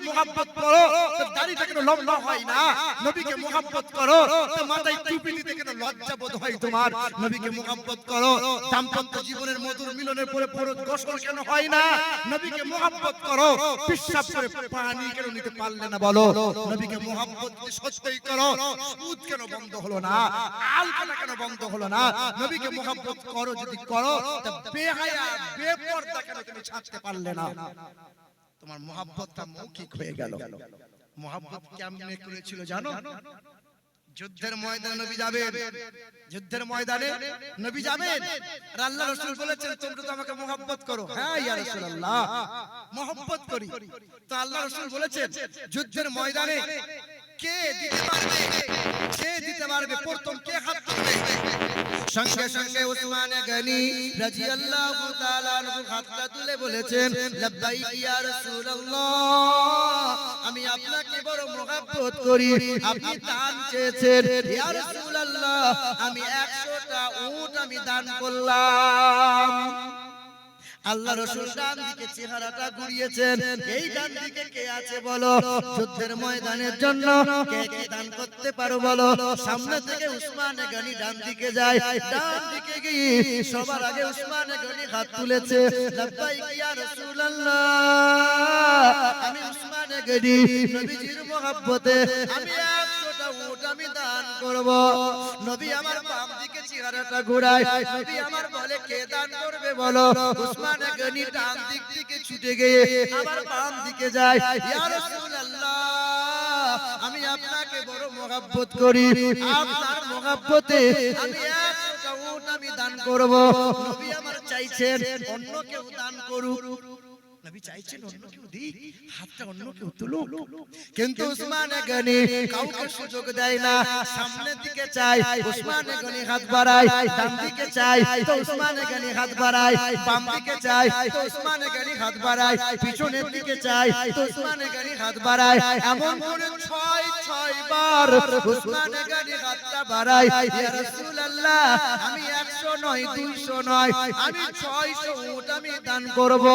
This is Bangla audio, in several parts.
মুহাব্বত করো তো দাড়িটা কেন লম্বা হয় না? নবীকে মুহাব্বত করো তো মাথায় টুপি দিতে কেন লজ্জা বোধ হয় তোমার? নবীকে মুহাব্বত করো দাম্পত্য জীবনের মধুর মিলনের পরে ফরজ গোসল কেন হয় না? নবীকে মুহাব্বত করো পেশাব করে পানি কেন নিতে পারলে না বলো? নবীকে মুহাব্বত যদি সত্যই করো সুদ কেন বন্ধ হলো না? আলকানা কেন বন্ধ হলো না? নবীকে মুহাব্বত করো যদি করো তা বেহায়া বেপরদা কেন তুমি ছাড়তে পারলে না? তোমার মুহাব্বতটা মৌখিক হয়ে গেল। মুহাব্বত কেমনে করেছিল জানো? যুদ্ধের ময়দানে নবী যাবেন, যুদ্ধের ময়দানে নবী যাবেন আর আল্লাহ রাসূল বলেছেন তোমরা তো আমাকে মুহাব্বত করো। হ্যাঁ ইয়া রাসূলুল্লাহ মুহাব্বত করি। তো আল্লাহ রাসূল বলেছেন যুদ্ধের ময়দানে কে দিতে পারবে, কে দিতে পারবে, প্রথম কে হাত তুলবে? সঙ্গে সঙ্গে উসমান গনি রাদিয়াল্লাহু তাআলা আনহু হাতটা তুলে বলেছেন লাব্বাইক ইয়া রাসূলুল্লাহ, আমি আপনাকে বড় মুহাব্বত করি, আপনি দান চেয়েছেন ইয়া রাসূলুল্লাহ, আমি 100টা উট আমি দান করলাম। আল্লাহ রাসূল ডান দিকে চেহারাটা ঘুরিয়েছেন, এই ডান দিকে কে আছে বলো? যুদ্ধের ময়দানের জন্য কে কে দান করতে পারো বলো? সামনে থেকে উসমান গনি ডান দিকে যায়, ডান দিকে গিয়ে সবার আগে উসমান গনি হাত তুলেছে, লাব্বাইক ইয়া রাসূলুল্লাহ, আমি উসমান গনি নবীজির মুহাব্বতে আমি 100টা উট আমি দান করব। নবী আমার বাম দিকে চেহারাটা ঘোরায়, নবী আমার বলে কে দান করবে বলো? উসমান গনি ডান দিক থেকে ছুটে গিয়ে আবার বাম দিকে যায়, ইয়া রাসূলুল্লাহ, আমি আপনাকে বড় মুহাব্বত করি, আপনার মুহাব্বতে আমি 100টা উট আমি দান করব। নবী আমার চাইছেন অন্য কেউ দান করুক, নবী চাইছেন অন্য কেউ দিক, হাতটা অন্য কেউ তুলুক, কিন্তু উসমান গনি কাউকে সুযোগ দেয় না। সামনের দিকে চাই উসমান গনি হাত বাড়ায়, ডান দিকে চাই তো উসমান গনি হাত বাড়ায়, বাম দিকে চাই তো উসমান গনি হাত বাড়ায়, পিছনের দিকে চাই তো উসমান গনি হাত বাড়ায়। এমন করে 6 বার উসমান গনি হাতটা বাড়ায়, ইয়া রাসূলুল্লাহ, আমি 100 নয় 200 নয়, আমি 600 উট আমি দান করব।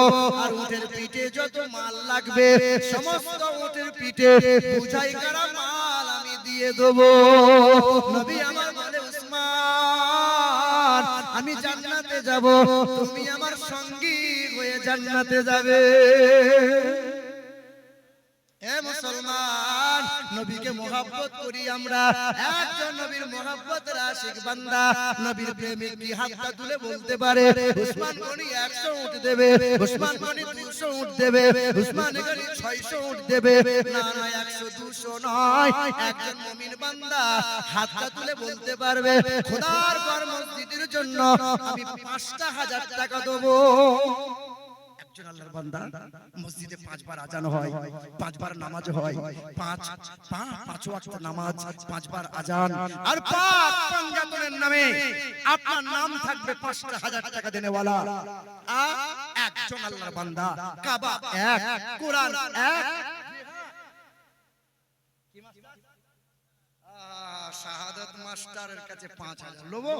আর উটের পিঠে যত মাল লাগবে সমস্ত উটের পিঠে বুঝাই করা মাল আমি দিয়ে দেব। নবী আমার বলে উসমান, আমি জান্নাতে যাব, তুমি আমার সঙ্গী হয়ে জান্নাতে যাবে। এ মুসলমান, নবীকে মুহাব্বত করি আমরা, একজন নবীর মুহাব্বতের আশিক বান্দা, নবীর প্রেমিক কি হাতটা তুলে বলতে পারে উসমান গনি 100 উট দেবে, উসমান গনি 200 উট দেবে, উসমান গনি 600 উট দেবে? না না, 100 200 নয়, একজন মুমিন বান্দা হাতটা তুলে বলতে পারবে খোদার ঘর মসজিদের জন্য আমি 5,000 টাকা দেব। একজন আল্লাহর বান্দা মসজিদে 5 বার আজান হয়, 5 বার নামাজ হয়, 5 ওয়াক্ত নামাজ, 5 বার আজান, আর পাক পাঞ্জাতনের নামে আপনার নাম থাকবে 5,000 টাকা দেনেওয়ালা। একজন আল্লাহর বান্দা, কাবা এক, কোরআন এক, শাহাদাত মাস্টারের কাছে 5,000 লোবো।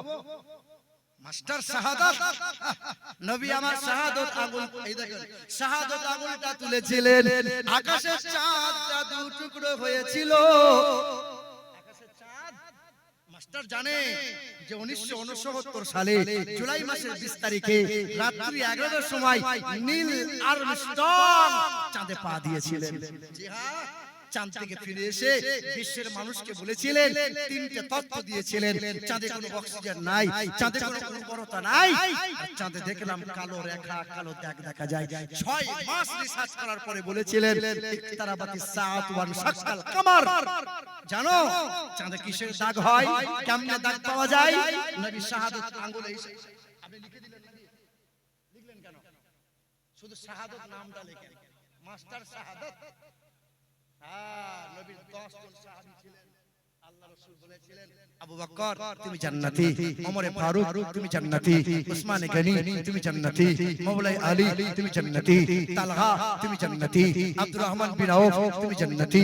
মাস্টার শাহাদাত, নবী আমার শাহাদাত আঙ্গুল, এই দেখেন শাহাদাত আঙ্গুলটা তুলেছিলেন, আকাশের চাঁদটা 2 টুকরো হয়েছিল। আকাশের চাঁদ, মাস্টার জানে যে 1969 সালে জুলাই মাসের 20 তারিখে রাত্রি 11টার সময় নীল আর্মস্ট্রং চাঁদে পা দিয়েছিলেন। জি হ্যাঁ, চাঁদ থেকে ফিরে এসে বিশ্বের মানুষকে বলেছিলেন, 3টে তথ্য দিয়েছিলেন, চাঁদে কোনো অক্সিজেন নাই, চাঁদে কোনো উর্বরতা নাই, আর চাঁদে দেখলাম কালো রেখা, কালো দাগ দেখা যায়। 6 মাস রিসার্চ করার পরে বলেছিলেন ইকতারাবাতিস সাআত ওয়ান শাক্কাল কামার। জানো চাঁদে কিসের দাগ হয়, কেমনে দাগ পাওয়া যায়? নবী শাহাদাত আঙ্গুলে আপনি লিখে দিলেন, লিখলেন কেন? শুধু শাহাদাত নামটা লেখেন, মাস্টার শাহাদাত। নবীর 10 জন সাহাবী ছিলেন, আল্লাহ রাসূল বলেছিলেন আবু বকর তুমি জান্নাতি, ওমর ফারুক তুমি জান্নাতি, উসমান গনি তুমি জান্নাতি, মাওলাই আলী তুমি জান্নাতি, তালহা তুমি জান্নাতি, আব্দুর রহমান বিন আউফ তুমি জান্নাতি।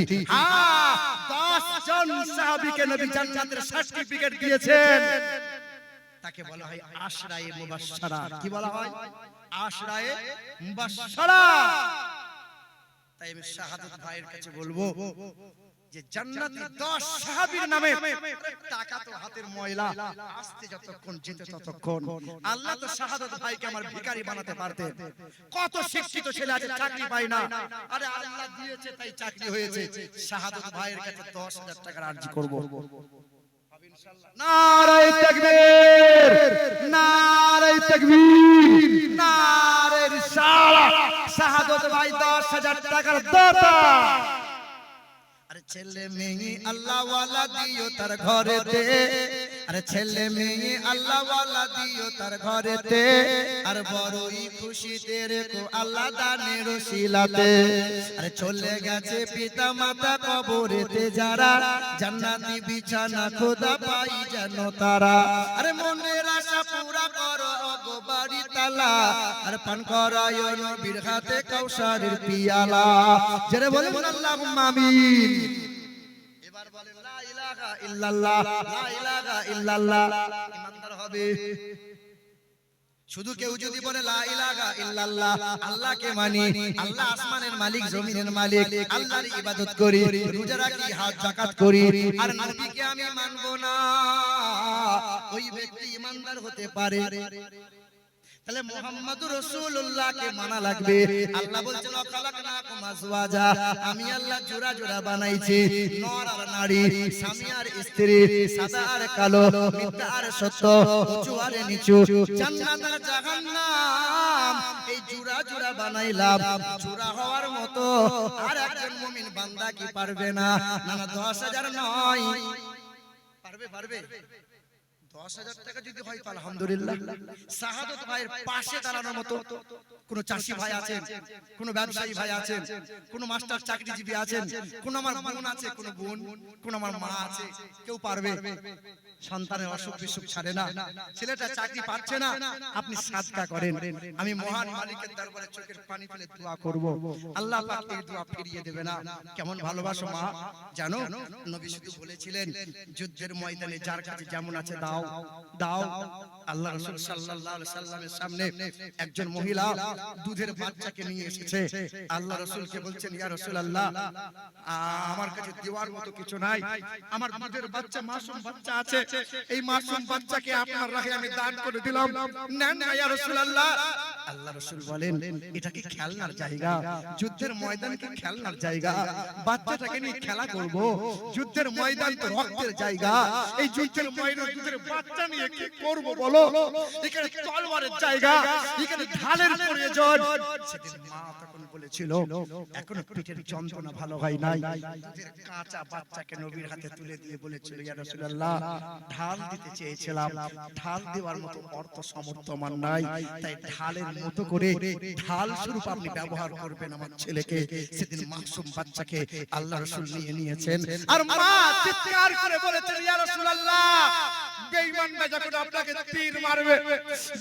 10 জন সাহাবীকে নবী জান্নাতের সার্টিফিকেট দিয়েছেন। তাকে বলা হয় আশরায়ে মুবাশশারা। কি বলা হয়? আশরায়ে মুবাশশারা। তাই আমি শাহাদাত ভাইয়ের কাছে বলবো যে জান্নাতি 10 সাহাবীর নামে টাকা তো হাতের ময়লা, আসতে যতক্ষণ যেতে ততক্ষণ। আল্লাহ তো শাহাদাত ভাইকে আমার ভিখারি বানাতে পারতেন। কত শিক্ষিত ছেলে আছে চাকরি পায় না, আরে আল্লাহ দিয়েছে তাই চাকরি হয়েছে। শাহাদাত ভাইয়ের কাছে 10,000 টাকার আরজি করব। নারায়ে তাকবীর, নারায়ে তাকবীর, নারায়ে রিসালাত। শাহাদাত ভাই 10,000 টাকার দাতা। আরে ছেলে মেয়ে আল্লাহ ওয়ালা দিও তার ঘরেতে, আরে ছেলে মেয়ে আল্লাহ ওয়ালা দিও তার ঘরেতে, আর বড়ই খুশিতে রেখো আল্লাহ দানের ওসিলাতে। আরে চলে গেছে পিতা মাতা কবরেতে যারা, জান্নাতি বিছানা খোদা পাই যেন তারা। আরে মনের আশা পুরা করো গো বাড়ি তালা, আর পান করায় নবীর হাতে কাউসারের পিয়ালা। যারা বলেন আল্লাহুম্মা আমিন। এবার বলেন লা ইলাহা ইল্লাল্লাহ, লা ইলাহা ইল্লাল্লাহ। ইমানদার হবে। শুধু কেউ যদি বলে লা ইলাহা ইল্লাল্লাহ, আল্লাহকে মানি, আল্লাহ আসমানের মালিক জমিনের মালিক, আল্লাহর ইবাদত করি, রোজা রাখি, হজ যাকাত করি, আর নবীকে আমি মানব না, ওই ব্যক্তি ইমানদার হতে পারে। তাহলে মুহাম্মাদুর রাসূলুল্লাহকে মানা লাগবে। আল্লাহ বলছেন খালাকনাকুম আজওয়াজা, আমি আল্লাহ জোড়া জোড়া বানাইছি, নর আর নারী, স্বামী আর স্ত্রী, সাদা আর কালো, মিথ্যা আর সত্য, উঁচু আর নিচু, জান্নাত আর জাহান্নাম, এই জোড়া জোড়া বানাইলাম। জোড়া হওয়ার মতো আর একজন মুমিন বান্দা কি পারবে না? না 10,000 নয়, পারবে পারবে। 10,000 টাকা যদি হয় তো আলহামদুলিল্লাহ। শাহাদাত ভাইয়ের পাশে দাঁড়ানোর মতো কোন চাষি ভাই আছেন, কোন ব্যবসায়ী ভাই আছেন, কোন মাস্টার চাকরিজীবী আছেন, কোন আমার বোন আছে, কোন বোন, কোন আমার মা আছে, কেউ পারবে? সন্তানের অসুখ বিসুখ ছাড়ে না, ছেলেটা চাকরি পাচ্ছে না, আপনি সাদকা করেন। আমি মহান মালিকের দরবারে চোখের পানি ফেলে দোয়া করব, আল্লাহ পাক এই দোয়া ফিরিয়ে দেবে না। কেমন ভালোবাসো মা জানো? নবী শুধু বলেছিলেন যুদ্ধের ময়দানে যার কাছে যেমন আছে দাও দাও। আল্লাহ রাসূল সাল্লাল্লাহু আলাইহি সাল্লামের সামনে একজন মহিলা দুধের বাচ্চাকে নিয়ে এসেছে। আল্লাহ রাসূলকে বলছেন ইয়া রাসূলুল্লাহ, আমার কাছে দেওয়ার মতো কিছু নাই, আমার দুধের বাচ্চা মাসুম বাচ্চা আছে, এই মাসুম বাচ্চাকে আপনার রাহে আমি দান করে দিলাম, নেন না ইয়া রাসূলুল্লাহ। আল্লাহ রাসূল বলেন এটা কি খেলনার জায়গা? যুদ্ধের ময়দান কি খেলনার জায়গা? বাচ্চাটাকে নিয়ে খেলা করব? যুদ্ধের ময়দান তো রক্তের জায়গা, এই যুদ্ধের ময়দানে দুধের বাচ্চা নিয়ে কি করব বলো? এখানে তলোয়ারের জায়গা, এখানে ঢালের প্রয়োজন। সেদিন মা তখন বলেছিল এখনো পেটের যন্ত্রণা ভালো হয় নাই, দুধের কাঁচা বাচ্চাকে নবীর হাতে তুলে দিয়ে বলেছিল ইয়া রাসূলুল্লাহ, ঢাল দিতে চেয়েছিলাম, ঢাল দেওয়ার মতো অর্থ সামর্থ্য আমার নাই, তাই ঢালের মতো করে ঢাল স্বরূপ আপনি ব্যবহার করবেন আমার ছেলেকে। সেদিন মাসুম বাচ্চাকে আল্লাহ রাসূল নিয়ে নিয়েছেন, আর মা চিৎকার করে বলেছেন ইয়া রাসূলুল্লাহ, বেঈমানরা যখন আপনাকে তীর মারবে,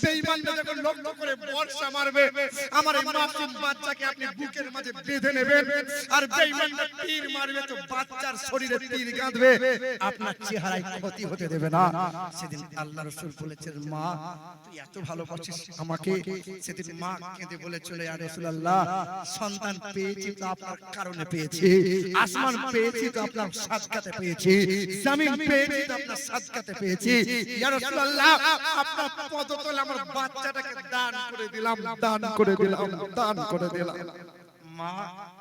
বেঈমানরা যখন লক্ষ্য করে বর্ষা মারবে, আমার এই মাসুম বাচ্চাকে আপনি বুকের মাঝে বেঁধে নেবেন, আর বেঈমানরা তীর মারবে তো বাচ্চার শরীরে তীর গাঁথবে, আপনার চেহারায় ক্ষতি হতে দেবে না। সেদিন আল্লাহ রাসূল বলেছেন মা তুই এত ভালোবাসিস আমাকে। সেদিন মা কেঁদে বলেছিল ইয়া রাসূলুল্লাহ, সন্তান পেয়েছি তো আপনার কারণে পেয়েছি, আসমান পেয়েছি তো আপনার সাদকাতে পেয়েছি, জমিন পেয়েছি তো আপনার সাদকাতে পেয়েছি। ইয়া রাসূলুল্লাহ, আপনার পদতলে আমার বাচ্চাটাকে দান করে দিলাম, দান করে দিলাম, দান করে দিলাম। মা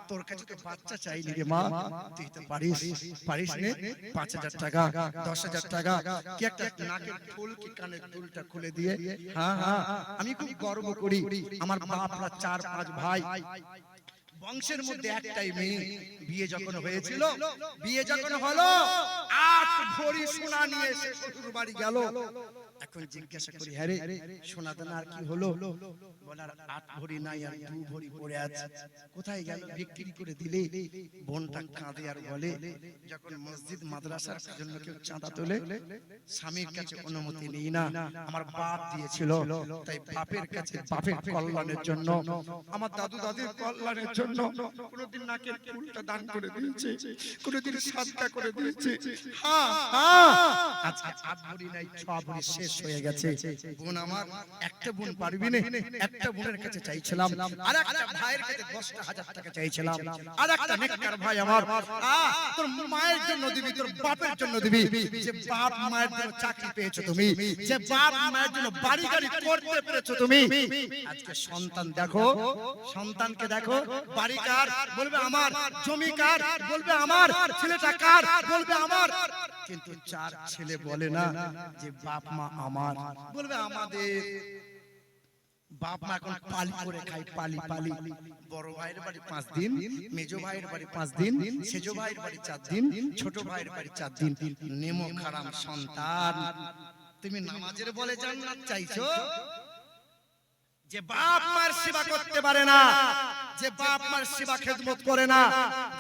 তোর কাছে তো বাচ্চা চাইনি রে মা, তুই তো পারিস, পারিস নে 5,000 টাকা 10,000 টাকা কি একটা নাকের ফুল কি কানের দুলটা খুলে দিয়ে, হ্যাঁ হ্যাঁ আমি খুব গর্ব করি আমার বাপরা 4-5 ভাই, বংশের মধ্যে একটাই মেয়ে, বিয়ে যখন হয়েছিল, বিয়ে যখন হলো 8 ভরি সোনা নিয়ে এসে শ্বশুর বাড়ি গেল। এখন জিজ্ঞাসা করি হ্যাঁ রে সোনা দানা আর কি হলো? বলার 8 ভরি নাই আর 2 ভরি পড়ে আছে, কোথায় গেল? বিক্রি করে দিলে। বোনটা কাঁদে আর বলে যখন মসজিদ মাদ্রাসার জন্য কেউ চাঁদা তোলে স্বামীর কাছে অনুমতি নেই না, আমার বাপ দিয়েছিল, তাই বাপের কাছে বাপের কল্যাণের জন্য, আমার দাদু দাদির কল্যাণের জন্য কোনদিন নাকের ফুলটা দান করে দিয়েছে, কোনদিন সাদকা করে দিয়েছে। হ্যাঁ হ্যাঁ আচ্ছা 8 ভরি নাই 6 ভরি শেষ শেষ হয়ে গেছে। বোন আমার, একটা বোন পারবি না, একটা বোনের কাছে চাইছিলাম, আর একটা ভাইয়ের কাছে 10,000 টাকা চাইছিলাম। আর একটা নেককার ভাই আমার, তোর মায়ের জন্য দিবি, তোর বাপের জন্য দিবি। যে বাপ মায়ের জন্য চাকরি পেয়েছো তুমি, যে বাপ মায়ের জন্য বাড়ি গাড়ি করতে পেরেছো তুমি, আজকে সন্তান দেখো, সন্তানকে দেখো, বাড়ি কার বলবে আমার, জমি কার বলবে আমার, ছেলেটা কার বলবে আমার, কিন্তু চার ছেলে বলে না যে বাপ মা আমার, বলবে আমাদের। বাপ মা এখন পালি করে খাই, পালি পালি। বড় ভাইয়ের বাড়ি 5 দিন, মেজো ভাইয়ের বাড়ি 5 দিন, সেজো ভাইয়ের বাড়ি 4 দিন, ছোট ভাইয়ের বাড়ি 4 দিন। নেমো খারাম সন্তান, তুমি নামাজের বলে জান্নাত চাইছো? যে বাপ মার সেবা করতে পারে না, যে বাপ মার সেবা খেদমত করে না,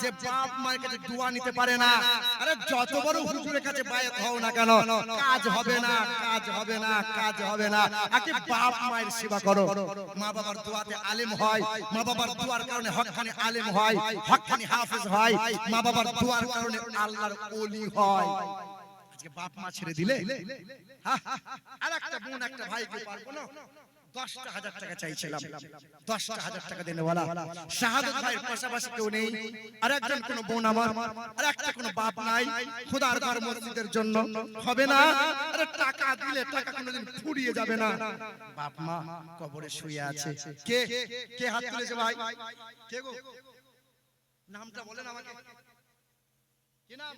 যে বাপ মায়ের কাছে দোয়া নিতে পারে না, আরে যত বড় হুজুরের কাছে বায়াত হও না কেন, কাজ হবে না, কাজ হবে না, কাজ হবে না। আগে বাপ মায়ের সেবা করো। মা বাবার দোয়াতে আলেম হয়, মা বাবার দোয়ার কারণে হক্কানি আলেম হয়, হক্কানি হাফেজ হয়, মা বাবার দোয়ার কারণে আল্লাহর ওলি হয়। আজকে বাপ মা ছেড়ে দিলে, আর একটা বোন একটা ভাইকে পারবো না, 10,000 টাকা চাইছিলাম, 10,000 টাকা দেনে বলা। শাহাদাত ভাইয়ের পাশাপাশি কেউ নেই, আর একজন কোন বোন আমার, আর একটা কোন বাপ নাই, খোদার ঘর মসজিদের জন্য হবে না। আরে টাকা দিলে টাকা কোনোদিন ফুরিয়ে যাবে না। বাপ মা কবরে শুয়ে আছে, কে কে হাত তুলেছে ভাই? কে গো? নামটা বলেন আমাকে, কি নাম?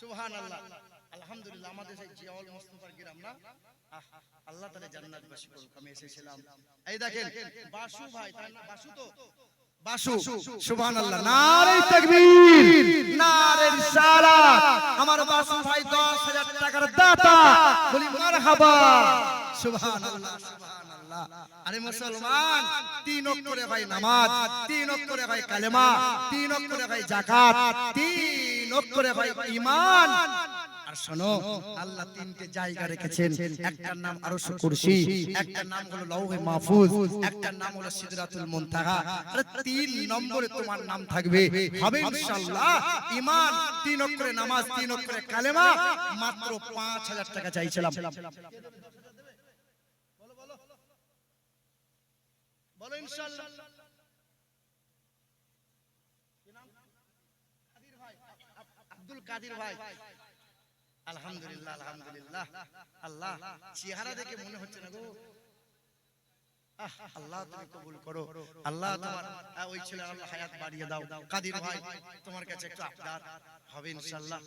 সুবহানাল্লাহ, আলহামদুলিল্লাহ। আমাদের সেই জিয়াউল মুস্তাফার গ্রাম না, আল্লাহ তাআলা জান্নাতবাসী করুক। আমি এসেছিলাম, এই দেখেন বাসু ভাই, তার নাম বাসু তো, বাসু। সুবহানাল্লাহ, নারে তাকবীর, নারে রিসালাত। আমার বাসু ভাই 10,000 টাকার দাতা, বলি মারহাবা। সুবহানাল্লাহ, সুবহানাল্লাহ। আরে মুসলমান, 3 অক্ষরে ভাই নামাজ, 3 অক্ষরে ভাই কালেমা, 3 অক্ষরে ভাই যাকাত, 3 অক্ষরে ভাই ঈমান। আর শোনো, আল্লাহ 3টে জায়গা রেখেছেন, একটার নাম আরশ কুরসি, একটার নাম হলো লৌহে মাহফুজ, একটার নাম হলো সিদরাতুল মুনতাহা। আর 3 নম্বরে তোমার নাম থাকবে, হবে ইনশাআল্লাহ। ঈমান, 3 অক্ষরে নামাজ, 3 অক্ষরে কালেমা, মাত্র 5,000 টাকা চাইছিলাম। বলো ইনশাআল্লাহ। কি নাম? কাদির ভাই, আব্দুল কাদির ভাই। আলহামদুলিল্লাহ, আলহামদুলিল্লাহ। আল্লাহ চেহারা দেখে মনে হচ্ছে না গো, আল্লাহ তুমি কবুল করো। আল্লাহ তোমার ওই ছেলের আল্লাহ হায়াত বাড়িয়ে দাও। কাদির ভাই, তোমার কাছে একটু আবদার হবে ইনশাআল্লাহ,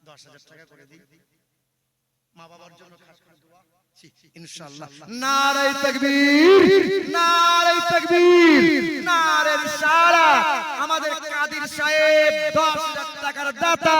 10,000 টাকা করে দিই, মা বাবার জন্য খাস করে দোয়া ইনশাআল্লাহ। নারে তাকবীর, নারে তাকবীর, নারে রিসালাত। আমাদের কাদির সাহেব 10,000 টাকার দাতা।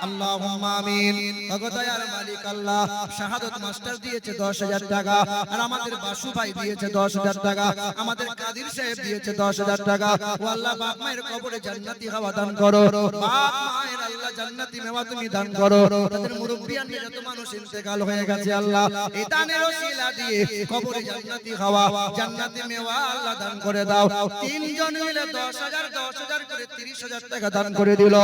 আল্লাহুম্মা আমিন। ওগো দয়ার মালিক আল্লাহ, শাহাদাত মাস্টার দিয়েছে 10,000 টাকা, আর আমাদের বাসু ভাই দিয়েছে 10,000 টাকা, আমাদের কাদির সাহেব দিয়েছে 10,000 টাকা। ও আল্লাহ, বাপ মায়ের কবরে জান্নাতি হাওয়া দান করো, বাপ মায়ের আল্লাহ জান্নাতি মেওয়া তুমি দান করো। তাদের মুরব্বিয়ান যত মানুষ ইন্তেকাল হয়ে গেছে আল্লাহ, এই দানের ওসিলা দিয়ে কবরে জান্নাতি হাওয়া, জান্নাতি মেওয়া আল্লাহ দান করে দাও। 3 জন মিলে 10,000 করে 30,000 টাকা দান করে দিল।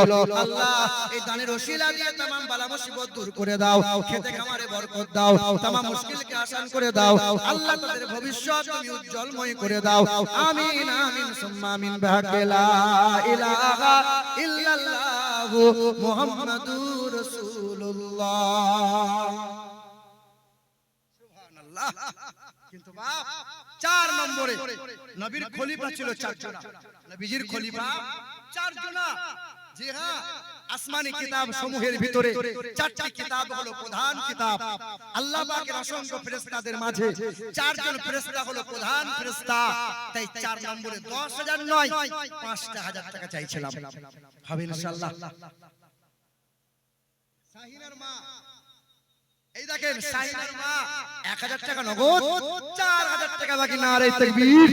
আল্লাহ, এই দানের ওসিলা দিয়ে तमाम বালা মুসিবত দূর করে দাও, খেতে খামারে বরকত দাও, तमाम মুশকিলকে আসান করে দাও। আল্লাহ, তাদের ভবিষ্যৎ তুমি উজ্জ্বলময় করে দাও। আমিন, আমিন, সুম্মা আমিন। বিহাক্কি লা ইলাহা ইল্লাল্লাহু মুহাম্মাদুর রাসূলুল্লাহ। সুবহানাল্লাহ। কিন্তু বাপ 4 নম্বরে নবীর খলিফা ছিল 4 জন, নবীজির খলিফা 4 জন। জি হ্যাঁ, আসমানি কিতাব সমূহের ভিতরে 4টি কিতাব হলো প্রধান কিতাব। আল্লাহ পাকের অসংখ্য ফেরেশতাদের মাঝে 4 জন ফেরেশতা হলো প্রধান ফেরেশতা। তাই 4 নম্বরে 10,000 নয়, 5,000 টাকা চাইছিলাম, হবে ইনশাআল্লাহ। শাহিনার মা, এই দেখেন শাহিনার মা 1,000 টাকা নগদ, 4,000 টাকা বাকি। নারে তাকবীর।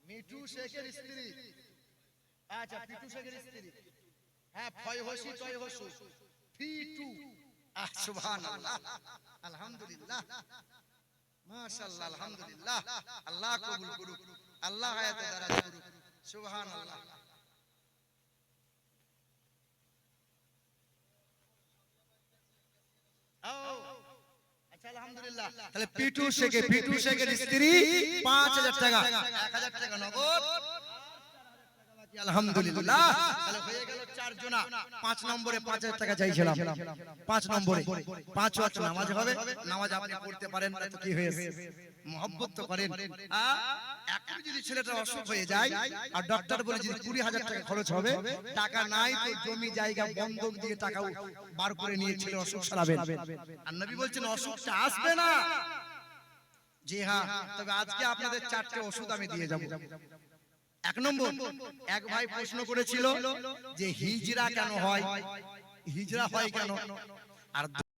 মিঠু শেখের স্ত্রী, আচ্ছা পিটু শেখের স্ত্রী, হ্যাঁ, ফয় হসি টয় হসু ফিটু। সুবহানাল্লাহ, আলহামদুলিল্লাহ, মাশাআল্লাহ, আলহামদুলিল্লাহ। আল্লাহ কবুল করুক, আল্লাহ হায়াতে দারাজ করুক। সুবহানাল্লাহ। আচ্ছা, আলহামদুলিল্লাহ। তাহলে পিটু শেখের স্ত্রী 5000 টাকা, 1000 টাকা নগদ, আলহামদুলিল্লাহ। তাহলে হয়ে গেল 4 জনা। 5 নম্বরে 5000 টাকা চাইছিলাম। 5 নম্বরে 5 ওয়াক্ত নামাজ হবে, নামাজ আপনি পড়তে পারেন না তো কি হয়েছে, মহব্বত তো করেন। এখন যদি ছেলেটা অসুখ হয়ে যায় আর ডক্টর বলে যে 20000 টাকা খরচ হবে, টাকা নাই তো জমি জায়গা বন্ধক দিয়ে টাকা বার করে নিয়ে ছেলে অসুখ সারাবেন। আর নবী বলছেন অসুখটা আসবে না। জি হ্যাঁ, তবে আজকে আপনাদের 4টে ওষুধ আমি দিয়ে যাব। 1 নম্বর, এক ভাই প্রশ্ন করেছিল যে হিজরা কেন হয়, হিজরা হয় কেন? আর